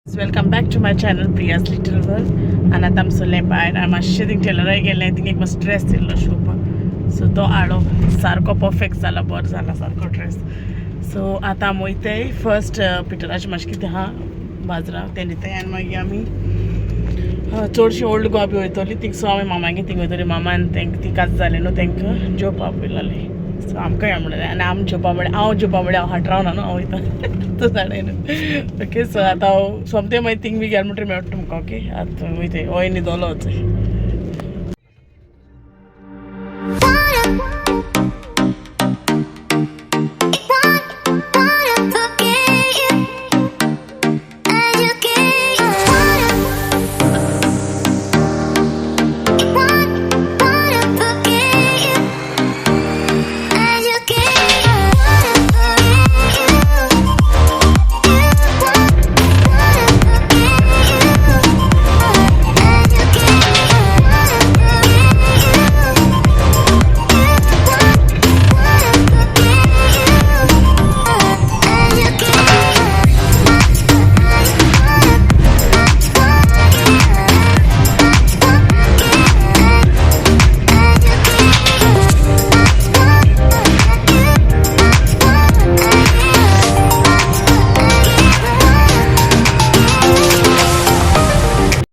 Welcome back to my channel Priya's little world. आणि आता आमचं भायर मातशें थिंग टेलराक गेलें थिंग एक मातसो ड्रेस दिल्लो शिवपाक. सो तो हाडलो सारको परफेक्ट जाला, बरो जाला सारको ड्रेस. सो आतां आमी वयताय फर्स्ट पिटराचें मातशें कितें आहा बाजराक तें दिताय आनी मागीर आमी चडशीं ओल्ड गोवा बी वयतलीं. थिंगसो आमी मामागेर थिंग वयतलीं. मामान तेंक ती काज जालें न्हू तेंकां जेवपाक पयलालीं. सो आमकांय म्हणलें आनी आमी जेवपा म्हळ्यार हांव जेवपा म्हळ्यार हांव हाट रावना न्हू, हांव वयता तूं जाणाय न्हू. ओके सो आतां हांव सोमतें मागीर थिंग बी गेलें म्हणटरी मेळटा तुमकां. ओके आतां वयताय होय न्हिदोलो वचय.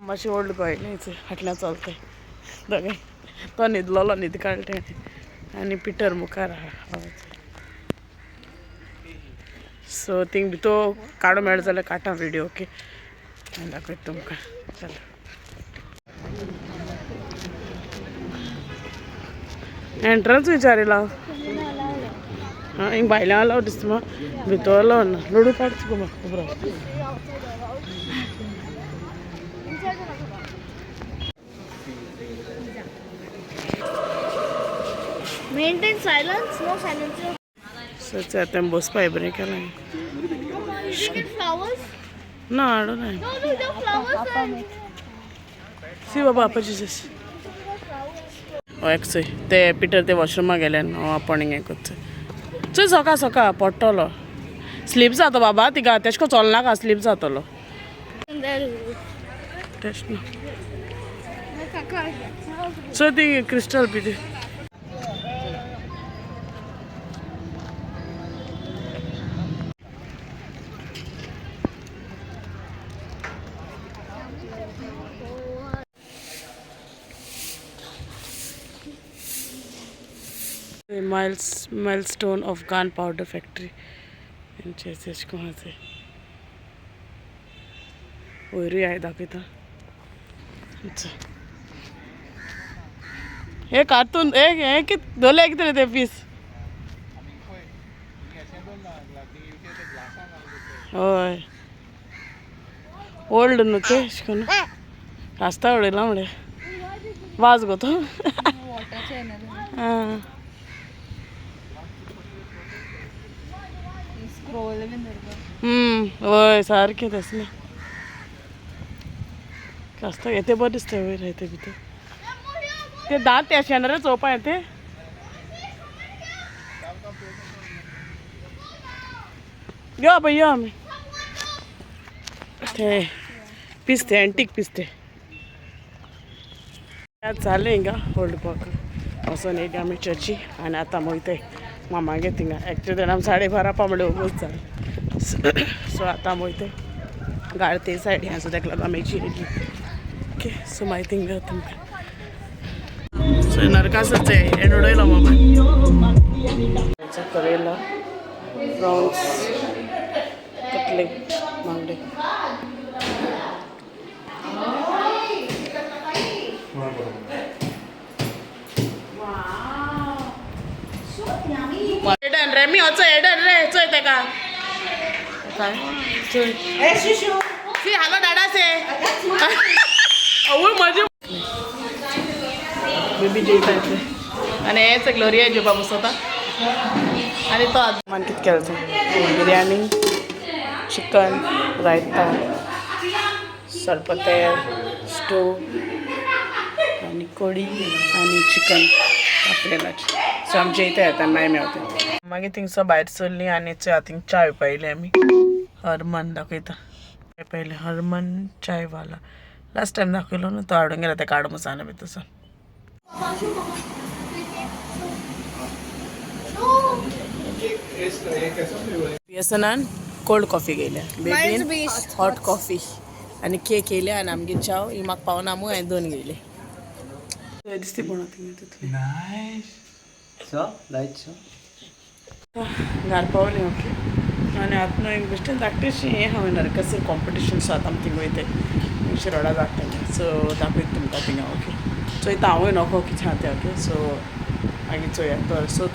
मातशें ओल्ड गोंयचें फाटल्यान चलताय दोगांय. तो न्हिदलोलो, न्हीद काडलो तेणें आनी पिटर मुखार आहा. सो थिंग भितर काडूं मेळ्ळो जाल्यार काडटा व्हिडिओ. ओके दाखयता तुमकां. चल एंट्रन्स विचारिला हां हिंग भायल्यान अलाव दिसता म्हाका, भितर अलाव ना. लडू काडच गो म्हाका खबर Maintain silence, no silence. सच आतां बसपाय बरें केलें. Did you get flowers? ना हाडू ना. No, the flowers are... सी बाबा आपाची जस हय चोय ते पिटर ते वॉशरुमाक गेल्यान हांव आपण हें करता. चोय सोका सोका पडटलो. स्लीप जाता बाबा तिका, तेश को चलनाका, स्लीप जातलो. तेश ना चोय ती क्रिस्टल पी ती. माइलस्टोन ऑफ गान पावडर फॅक्टरी एश कोण आसा वयरूय हांव दाखयता. हे कार्टून हे कित दोले कितें ते पीस. हय ओल्ड न्हू ते एश कोन कास्ता उडयला म्हणले वाज गो तो. आं हय सारकें तसलें कास्ता येते बरें दिसता वयर येते भितर. ते दांत ते शेनरे चोवपा येते. यो आबा यो आमी ते पिस्ते एंटीक पिस्ते जालें हिंगा ओल्ड गोवाक वचोन येयली आमी चर्ची. आनी आतां आमी वयताय मामागे थिंगा. एक्चुली आमी 12:30 म्हणल्यार उबूच जालें. सो आतां आमी वयताय गाड ते सायडीन आसा तेका लागून आमी हेजी येयली. ओके सो मागीर थिंगा तुमकां सो नरकासूरचो हें उडयलो मोबायल. करेला प्रॉन्स कटलेट बांगडे. एडन रेमी वचो एडन रे चोय तेका काय चोय सी हालो डाडासे आवय मजा बेबी जेवता येते. आनी हेच ग्लोरिया जेवपा बसता. आनी तो मान कितें केलें बिरयानी, चिकन, रायता, सरपतेल, स्टू आनी कडी आनी चिकन कापलेलाची. सो आमी जेयता येता मागीर मेवता. मागीर थिंगसो भायर सरलीं आनी थिंग च्या पिवपा येयली आमी. हरमन दाखयता. पहिले हरमन चायवाला लास्ट टाइम दाखवलो ना तो हाडून गेला त्या काड मुसाना बी तसं येसनान कोल्ड कॉफी गेल्या बेबीन हॉट कॉफी आणि केक केले आणि आमगे चाव ही म्हाका पावना मू हांवें 2 गेले दिसते पण घाल पावले ओके आणि आतनं एक बेश्टें धाकटेशी हें हांवें नरकासूर कॉम्पिटिशन सो आतां थिंग वयताय शिरोडा धाकटें सो दाखयता तुमकां थिंगा ओके सो इथं हांवूय नोखो कितें आहा तें ओके सो मागीर चोया तर सो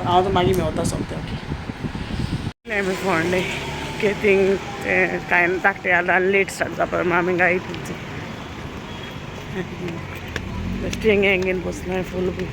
हांव तो मागीर मेवता सोमतें ओके आमी फोंडले ओके थिंग कांय धाकटें आतां लेट स्टार्ट जावपा आमी गाय तुमची बेश्टें हेंगेन बसलाय फूल बी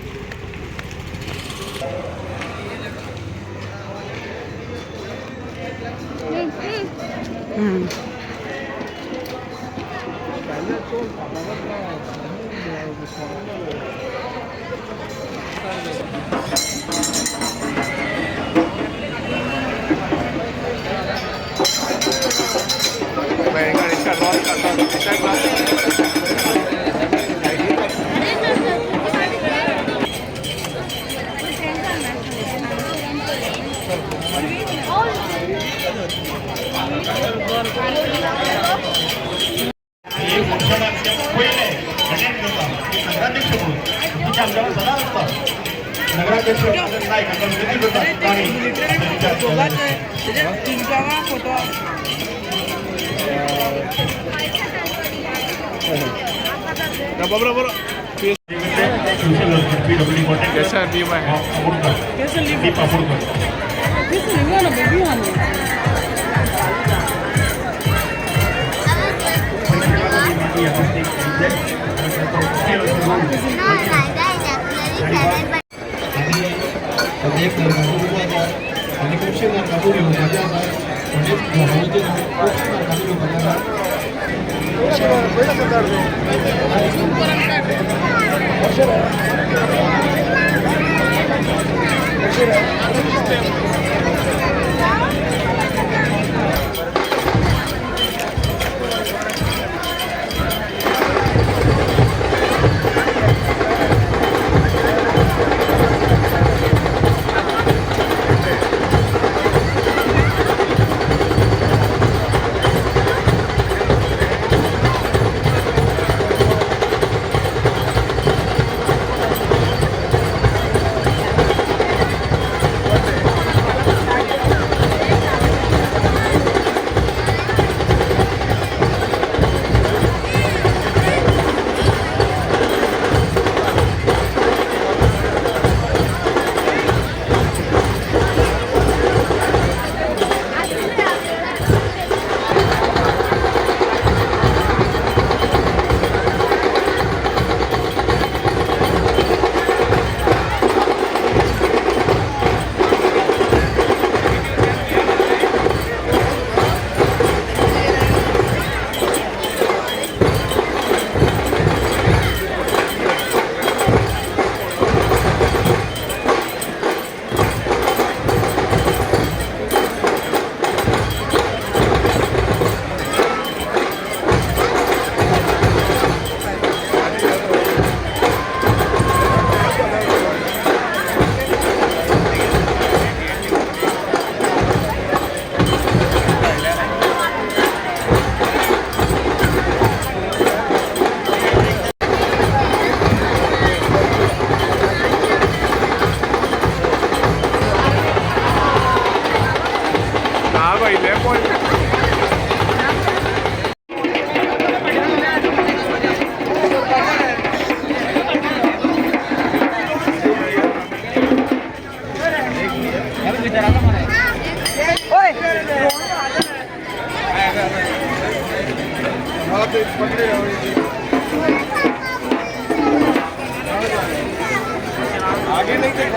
आगे नहीं दिखाई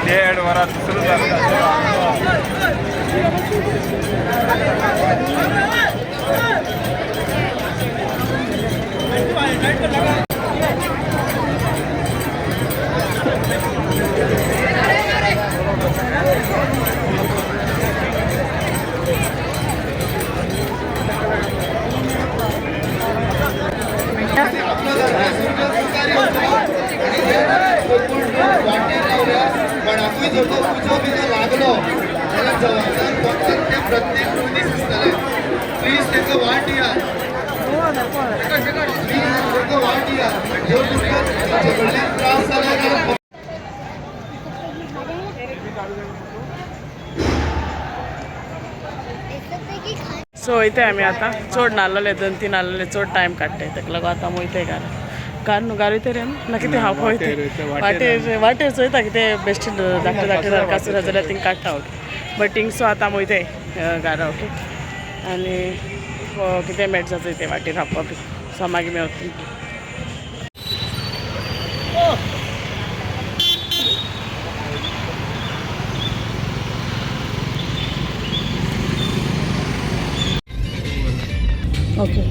दे रही वरात सुरू झालं आम्ही जो उजो बिजो लागलो त्याला जबाबदार फक्त ते प्रत्येक मनीस आसतले प्लीज तेका वाट दिया प्लीज तेका वाट दिया जो तुमकां झगडल्यान त्रास जाला काय सो इथे आम्ही आता चड नाल्लले 2-3 नाल्लले चड टायम काडटाय ताका लागून आतां वयताय घरा गार वयताय रे ना कितें हांव पळयताय वाटेर चोयता कितें बेश्टी धाकटे नारकासूर जाल्यार थिंग काडटा ओके बट थिंगसो आतां वयताय घरा ओके आनी कितें मेळटा चोयताय वाटेर हांवपा बी सो मागीर मेळटा okay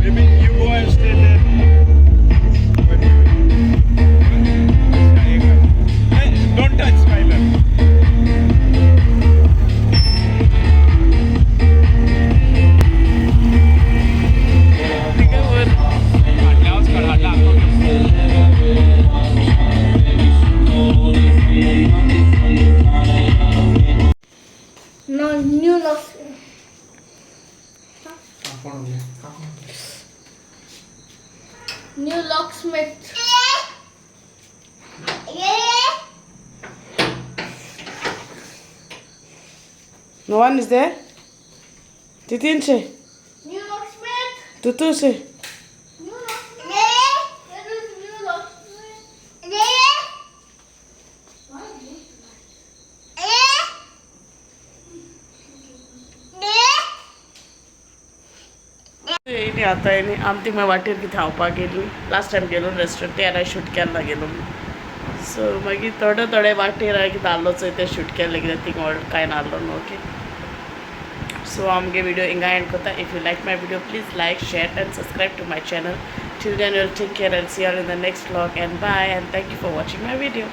Maybe you go and stay there. Hey, don't touch Skylar. No, new locks. New locksmith. No one is there? Titinche, New locksmith. Tutuche. New locksmith. There is new locksmith. येयली आतां येयली आमी ती वाटेर कितें खावपाक गेली लास्ट टायम गेलो रेस्टॉरंट तेन्ना शूट केन्ना गेलो सो मागीर थोडे वाटेर कितें आहलो चोय ते शूट केल्ले कित्याक थिंग व्हड कांय नाहलो न्हू ओके सो आमगे व्हिडिओ हिंगा एंड कोता if you like my video please like share and subscribe to my channel till then you will take care and see you all in the next vlog and bye and thank you for watching my video